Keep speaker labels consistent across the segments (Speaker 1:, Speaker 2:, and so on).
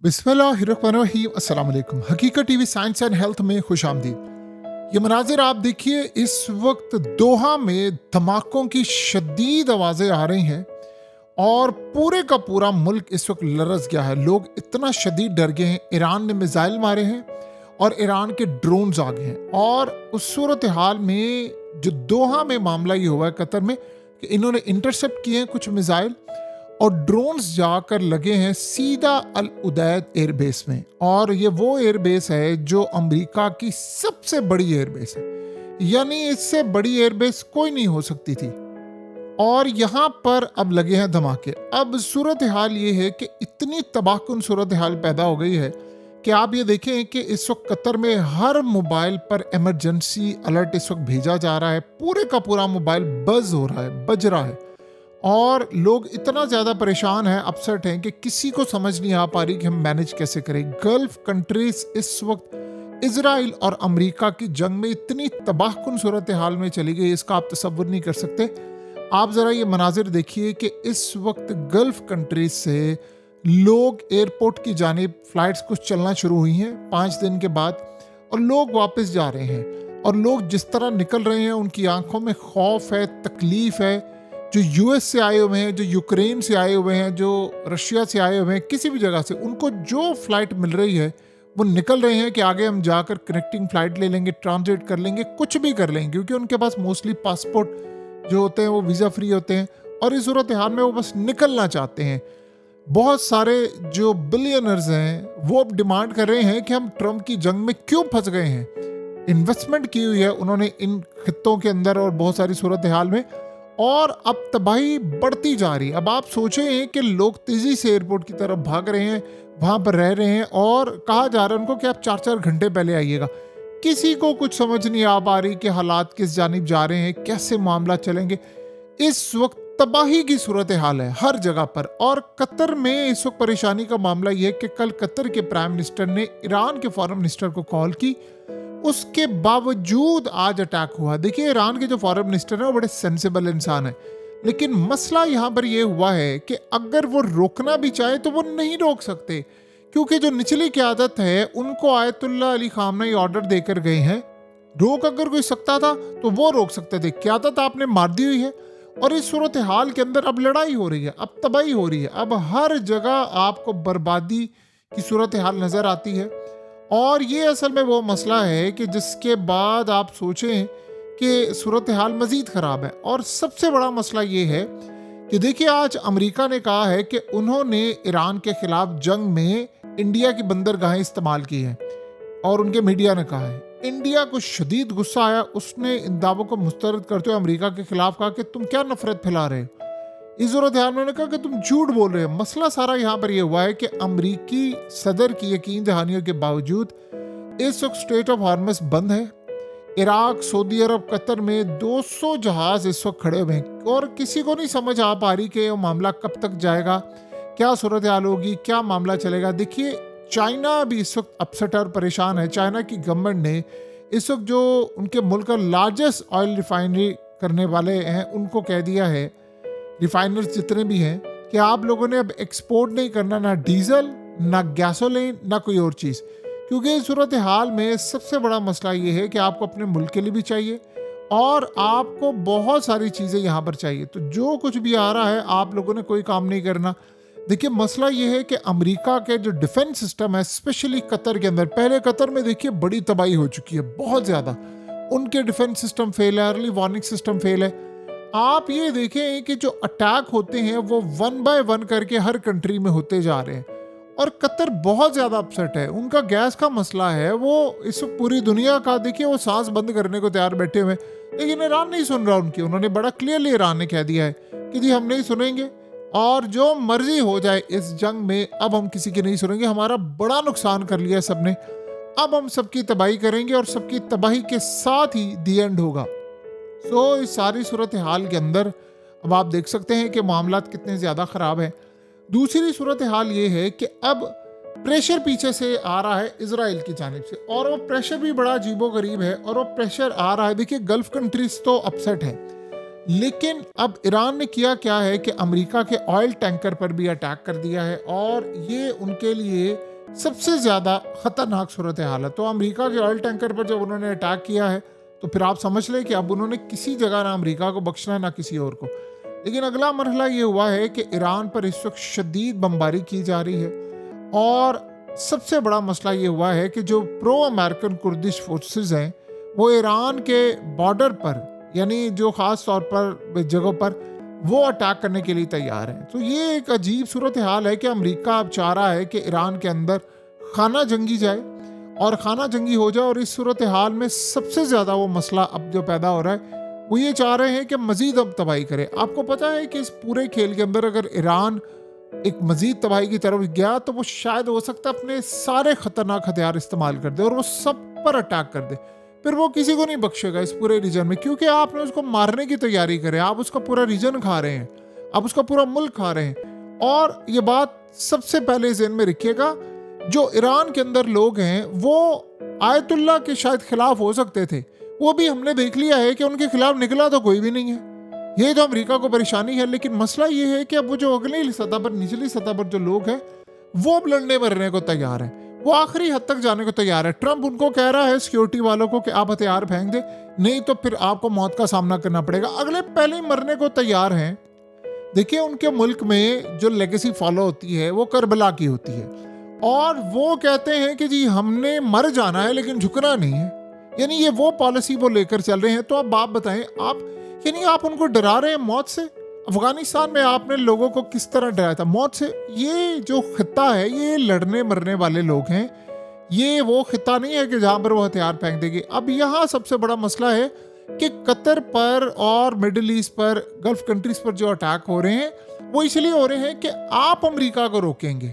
Speaker 1: बिस्मिल्लाहिर्रहमानिर्रहीम। अस्सलाम वालेकुम। हकीकत टीवी साइंस एंड हेल्थ में खुश आमदीद। ये मनाजिर आप देखिए, इस वक्त दोहा में धमाकों की शदीद आवाज़ें आ रही हैं और पूरे का पूरा मुल्क इस वक्त लरस गया है। लोग इतना शदीद डर गए हैं। ईरान ने मिसाइल मारे हैं और ईरान के ड्रोन्स आ गए हैं। और उस सूरत हाल में जो दोहा में मामला ये हुआ है कतर में कि इन्होंने इंटरसेप्ट किए हैं कुछ मिसाइल और ड्रोन्स जाकर लगे हैं सीधा अल उदैद एयरबेस में। और ये वो एयरबेस है जो अमेरिका की सबसे बड़ी एयरबेस है, यानी इससे बड़ी एयरबेस कोई नहीं हो सकती थी। और यहाँ पर अब लगे हैं धमाके। अब सूरत हाल ये है कि इतनी तबाहकुन सूरत हाल पैदा हो गई है कि आप ये देखें कि इस वक्त कतर में हर मोबाइल पर इमरजेंसी अलर्ट इस वक्त भेजा जा रहा है। पूरे का पूरा मोबाइल बज हो रहा है, बज रहा है। और लोग इतना ज़्यादा परेशान हैं, अपसेट हैं कि किसी को समझ नहीं आ पा रही कि हम मैनेज कैसे करें। गल्फ कंट्रीज इस वक्त इजराइल और अमेरिका की जंग में इतनी तबाहकुन सूरत हाल में चली गई, इसका आप तसव्वुर नहीं कर सकते। आप ज़रा ये मनाजिर देखिए कि इस वक्त गल्फ कंट्रीज से लोग एयरपोर्ट की जानिब फ़्लाइट्स कुछ चलना शुरू हुई हैं 5 दिन के बाद, और लोग वापस जा रहे हैं। और लोग जिस तरह निकल रहे हैं उनकी आंखों में खौफ है, तकलीफ़ है। जो यूएस से आए हुए हैं, जो यूक्रेन से आए हुए हैं, जो रशिया से आए हुए हैं, किसी भी जगह से उनको जो फ्लाइट मिल रही है वो निकल रहे हैं कि आगे हम जाकर कनेक्टिंग फ़्लाइट ले लेंगे, ट्रांजिट कर लेंगे, कुछ भी कर लेंगे, क्योंकि उनके पास मोस्टली पासपोर्ट जो होते हैं वो वीज़ा फ्री होते हैं। और इस सूरत हाल में वो बस निकलना चाहते हैं। बहुत सारे जो बिलियनर्स हैं वो अब डिमांड कर रहे हैं कि हम ट्रम्प की जंग में क्यों फंस गए हैं। इन्वेस्टमेंट की हुई है उन्होंने इन खित्तों के अंदर और बहुत सारी सूरत हाल में, और अब तबाही बढ़ती जा रही है। अब आप सोचें कि लोग तेजी से एयरपोर्ट की तरफ भाग रहे हैं, वहां पर रह रहे हैं, और कहा जा रहा है उनको कि आप 4-4 घंटे पहले आइएगा। किसी को कुछ समझ नहीं आ पा रही कि हालात किस जानिब जा रहे हैं, कैसे मामला चलेंगे। इस वक्त तबाही की सूरत हाल है हर जगह पर। और कतर में इस वक्त परेशानी का मामला यह है कि कल कतर के प्राइम मिनिस्टर ने ईरान के फॉरेन मिनिस्टर को कॉल की, उसके बावजूद आज अटैक हुआ। देखिए, ईरान के जो फॉरेन मिनिस्टर है वो बड़े सेंसिबल इंसान है, लेकिन मसला यहाँ पर यह हुआ है कि अगर वो रोकना भी चाहे तो वो नहीं रोक सकते, क्योंकि जो निचली क़यादत है उनको आयतुल्लाह अली खामनेई ऑर्डर देकर गए हैं। रोक अगर कोई सकता था तो वो रोक सकते थे, क़यादत आपने मार दी हुई है। और इस सूरत हाल के अंदर अब लड़ाई हो रही है, अब तबाही हो रही है, अब हर जगह आपको बर्बादी की सूरत हाल नज़र आती है। और ये असल में वो मसला है कि जिसके बाद आप सोचें कि सूरत हाल मज़ीद ख़राब है। और सबसे बड़ा मसला ये है कि देखिए, आज अमेरिका ने कहा है कि उन्होंने ईरान के ख़िलाफ़ जंग में इंडिया की बंदरगाहें इस्तेमाल की हैं, और उनके मीडिया ने कहा है। इंडिया को शदीद गुस्सा आया, उसने इन दावों को मुस्तरद करते हुए अमेरिका के ख़िलाफ़ कहा कि तुम क्या नफ़रत फैला रहे हो। इस सूरत हाल में उन्होंने कहा कि तुम झूठ बोल रहे हो। मसला सारा यहाँ पर यह हुआ है कि अमरीकी सदर की यकीन दहानियों के बावजूद इस वक्त स्ट्रेट ऑफ हार्मस बंद है। इराक, सऊदी अरब, कतर में 200 जहाज इस वक्त खड़े हुए हैं, और किसी को नहीं समझ आ पा रही कि ये मामला कब तक जाएगा, क्या सूरत हाल होगी, क्या मामला चलेगा। देखिए, चाइना भी इस वक्त अपसेट और परेशान है। चाइना की गवर्नमेंट ने इस वक्त जो उनके मुल्क का लार्जेस्ट ऑयल रिफाइनरी करने वाले हैं उनको कह दिया है, रिफाइनर्स जितने भी हैं, कि आप लोगों ने अब एक्सपोर्ट नहीं करना, ना डीजल, ना गैसोलीन, ना कोई और चीज़। क्योंकि इस सूरत हाल में सबसे बड़ा मसला ये है कि आपको अपने मुल्क के लिए भी चाहिए और आपको बहुत सारी चीज़ें यहाँ पर चाहिए। तो जो कुछ भी आ रहा है आप लोगों ने कोई काम नहीं करना। देखिए, मसला ये है कि अमेरिका के जो डिफेंस सिस्टम है, स्पेशली कतर के अंदर, पहले कतर में देखिए बड़ी तबाही हो चुकी है, बहुत ज़्यादा। उनके डिफेंस सिस्टम फेल है, अर्ली वार्निंग सिस्टम फेल है। आप ये देखें कि जो अटैक होते हैं वो 1 बाय 1 करके हर कंट्री में होते जा रहे हैं। और कतर बहुत ज़्यादा अपसेट है, उनका गैस का मसला है। वो इस पूरी दुनिया का देखिए वो सांस बंद करने को तैयार बैठे हुए, लेकिन ईरान नहीं सुन रहा उनकी। उन्होंने बड़ा क्लियरली ईरान ने कह दिया है कि जी हम नहीं सुनेंगे, और जो मर्जी हो जाए इस जंग में, अब हम किसी की नहीं सुनेंगे। हमारा बड़ा नुकसान कर लिया सबने, अब हम सबकी तबाही करेंगे और सबकी तबाही के साथ ही दी एंड होगा। इस सारी सूरत हाल के अंदर अब आप देख सकते हैं कि मामलात कितने ज़्यादा ख़राब हैं। दूसरी सूरत हाल ये है कि अब प्रेशर पीछे से आ रहा है इजराइल की जानिब से, और वो प्रेशर भी बड़ा अजीबोगरीब है। और वो प्रेशर आ रहा है, देखिए गल्फ कंट्रीज तो अपसेट हैं, लेकिन अब ईरान ने किया क्या है कि अमेरिका के ऑयल टैंकर पर भी अटैक कर दिया है, और ये उनके लिए सबसे ज़्यादा खतरनाक सूरत हाल है। तो अमेरिका के ऑयल टैंकर पर जब उन्होंने अटैक किया है तो फिर आप समझ लें कि अब उन्होंने किसी जगह ना अमेरिका को बख्शना ना किसी और को। लेकिन अगला मरहला ये हुआ है कि ईरान पर इस वक्त शदीद बमबारी की जा रही है और सबसे बड़ा मसला ये हुआ है कि जो प्रो अमेरिकन कुर्दिश फोर्सेस हैं वो ईरान के बॉर्डर पर, यानी जो ख़ास तौर पर जगहों पर, वो अटैक करने के लिए तैयार हैं। तो ये एक अजीब सूरत हाल है कि अमेरिका अब चाह रहा है कि ईरान के अंदर खाना जंगी जाए और खाना जंगी हो जाए। और इस सूरत हाल में सबसे ज़्यादा वो मसला अब जो पैदा हो रहा है वो ये चाह रहे हैं कि मज़ीद अब तबाही करे। आपको पता है कि इस पूरे खेल के अंदर अगर ईरान एक मज़ीद तबाही की तरफ गया तो वो शायद हो सकता है अपने सारे ख़तरनाक हथियार इस्तेमाल कर दे और वो सब पर अटैक कर दे। फिर वो किसी को नहीं बख्शेगा इस पूरे रीजन में, क्योंकि आपने उसको मारने की तैयारी करे। आप उसका पूरा रीजन खा रहे हैं, आप उसका पूरा मुल्क खा रहे हैं। और ये बात सबसे पहले ज़हन में रखिएगा, जो ईरान के अंदर लोग हैं वो आयतुल्लाह के शायद खिलाफ हो सकते थे, वो भी हमने देख लिया है कि उनके खिलाफ निकला तो कोई भी नहीं है। ये तो अमेरिका को परेशानी है। लेकिन मसला ये है कि अब वो जो अगली सतह पर, निचली सतह पर जो लोग हैं वो अब लड़ने मरने को तैयार है, वो आखिरी हद तक जाने को तैयार है। ट्रंप उनको कह रहा है, सिक्योरिटी वालों को, कि आप हथियार फेंक दे, नहीं तो फिर आपको मौत का सामना करना पड़ेगा। अगले पहले ही मरने को तैयार हैं। देखिए उनके मुल्क में जो लेगेसी फॉलो होती है वो करबला की होती है और वो कहते हैं कि जी हमने मर जाना है लेकिन झुकना नहीं है। यानी ये वो पॉलिसी वो लेकर चल रहे हैं। तो अब आप बताएं, आप यानी आप उनको डरा रहे हैं मौत से। अफगानिस्तान में आपने लोगों को किस तरह डराया था? मौत से। ये जो खिता है ये लड़ने मरने वाले लोग हैं, ये वो खिता नहीं है कि जहाँ पर वो हथियार फेंक देंगे। अब यहाँ सबसे बड़ा मसला है कि कतर पर और मिडिल ईस्ट पर, गल्फ कंट्रीज पर जो अटैक हो रहे हैं वो इसलिए हो रहे हैं कि आप अमेरिका को रोकेंगे,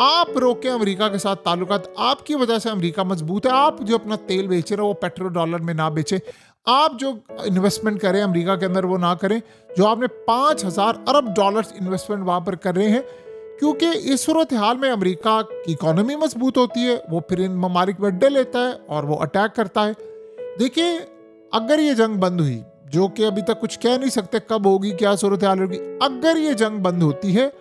Speaker 1: आप रोकें अमेरिका के साथ ताल्लुकात। आपकी वजह से अमेरिका मजबूत है। आप जो अपना तेल बेच रहे हो वो पेट्रो डॉलर में ना बेचें, आप जो इन्वेस्टमेंट करें अमेरिका के अंदर वो ना करें, जो आपने 5,000 अरब डॉलर्स इन्वेस्टमेंट वहाँ पर कर रहे हैं। क्योंकि इस सूरत हाल में अमेरिका की इकोनॉमी मजबूत होती है, वो फिर इन ममालिक में अड्डे लेता है और वो अटैक करता है। देखिए अगर ये जंग बंद हुई, जो कि अभी तक कुछ कह नहीं सकते कब होगी, क्या सूरत हाल होगी, अगर ये जंग बंद होती है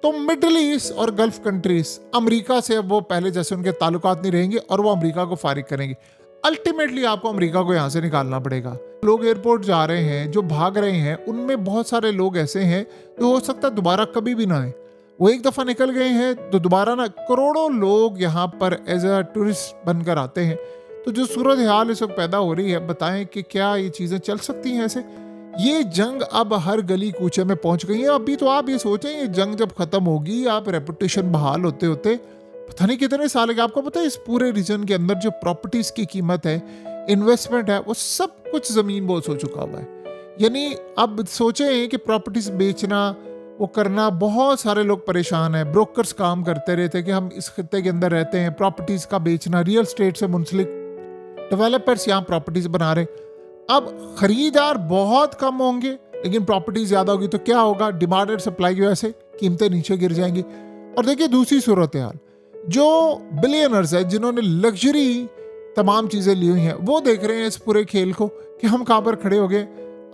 Speaker 1: तो मिडिल ईस्ट और गल्फ कंट्रीज अमेरिका से अब वो पहले जैसे उनके ताल्लुकात नहीं रहेंगे और वो अमेरिका को फारिग करेंगे। अल्टीमेटली आपको अमेरिका को यहाँ से निकालना पड़ेगा। लोग एयरपोर्ट जा रहे हैं, जो भाग रहे हैं, उनमें बहुत सारे लोग ऐसे हैं जो हो सकता है दोबारा कभी भी ना आए। वो एक दफ़ा निकल गए हैं तो दोबारा ना। करोड़ों लोग यहाँ पर एज अ टूरिस्ट बनकर आते हैं। तो जो सूरत हाल इस वक्त पैदा हो रही है, बताएं कि क्या ये चीज़ें चल सकती हैं ऐसे? ये जंग अब हर गली कूचे में पहुंच गई है। अभी तो आप ये सोचें, ये जंग जब खत्म होगी, आप रेपुटेशन बहाल होते होते पता नहीं कितने साल लगे। आपको पता है इस पूरे रीजन के अंदर जो प्रॉपर्टीज की कीमत है, इन्वेस्टमेंट है, वो सब कुछ ज़मीन बोझ हो चुका हुआ है। यानी अब सोचें कि प्रॉपर्टीज बेचना, वो करना, बहुत सारे लोग परेशान हैं। ब्रोकर्स काम करते रहते कि हम इस खत्ते के अंदर रहते हैं, प्रॉपर्टीज का बेचना, रियल स्टेट से मुंसलिक डेवलपर्स यहाँ प्रॉपर्टीज बना रहे। अब खरीदार बहुत कम होंगे लेकिन प्रॉपर्टी ज़्यादा होगी तो क्या होगा? डिमांड एंड सप्लाई की वजह से कीमतें नीचे गिर जाएंगी। और देखिए दूसरी सूरत हाल, जो बिलियनर्स है जिन्होंने लग्जरी तमाम चीज़ें ली हुई हैं, वो देख रहे हैं इस पूरे खेल को कि हम कहाँ पर खड़े हो गए,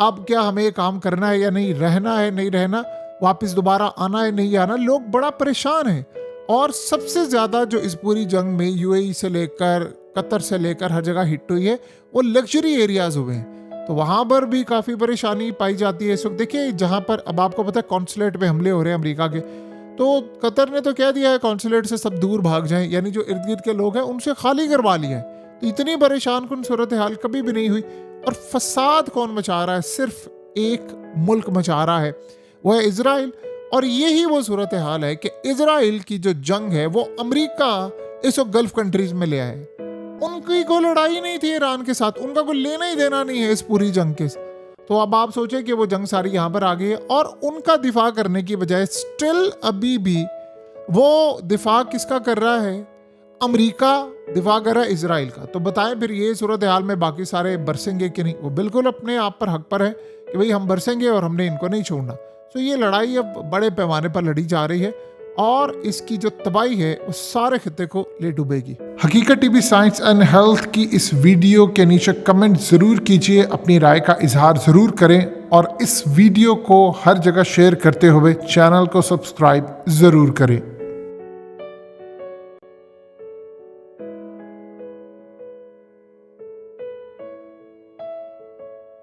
Speaker 1: अब क्या हमें ये काम करना है या नहीं, रहना है नहीं रहना, वापस दोबारा आना है नहीं आना। लोग बड़ा परेशान हैं। और सबसे ज़्यादा जो इस पूरी जंग में यूएई से लेकर कतर से लेकर हर जगह हिट हुई है वो लग्जरी एरियाज हुए हैं। तो वहाँ पर भी काफ़ी परेशानी पाई जाती है इस वक्त। देखिए जहाँ पर अब आपको पता है कॉन्सुलेट पे हमले हो रहे हैं अमेरिका के, तो कतर ने तो कह दिया है कॉन्सुलेट से सब दूर भाग जाएं, यानी जो इर्द गिर्द के लोग हैं उनसे खाली करवा लिया है। तो इतनी परेशान कुन सूरत हाल कभी भी नहीं हुई। और फसाद कौन मचा रहा है? सिर्फ एक मुल्क मचा रहा है, वो है इजराइल। और यही वो सूरत हाल है कि इजराइल की जो जंग है वो अमेरिका इस वक्त गल्फ कंट्रीज में ले आए। उनकी कोई लड़ाई नहीं थी ईरान के साथ, उनका कोई लेना ही देना नहीं है इस पूरी जंग के। तो अब आप सोचें कि वो जंग सारी यहाँ पर आ गई है और उनका दिफा करने की बजाय स्टिल अभी भी वो दिफा किसका कर रहा है? अमेरिका दिफा कर रहा है इजराइल का। तो बताएं फिर ये सूरत हाल में बाकी सारे बरसेंगे कि नहीं? वो बिल्कुल अपने आप पर हक पर है कि भाई हम बरसेंगे और हमने इनको नहीं छोड़ना। तो ये लड़ाई अब बड़े पैमाने पर लड़ी जा रही है और इसकी जो तबाही है वो सारे खित्ते को ले डूबेगी। हकीकत टीवी साइंस एंड हेल्थ की इस वीडियो के नीचे कमेंट ज़रूर कीजिए, अपनी राय का इजहार ज़रूर करें और इस वीडियो को हर जगह शेयर करते हुए चैनल को सब्सक्राइब ज़रूर करें।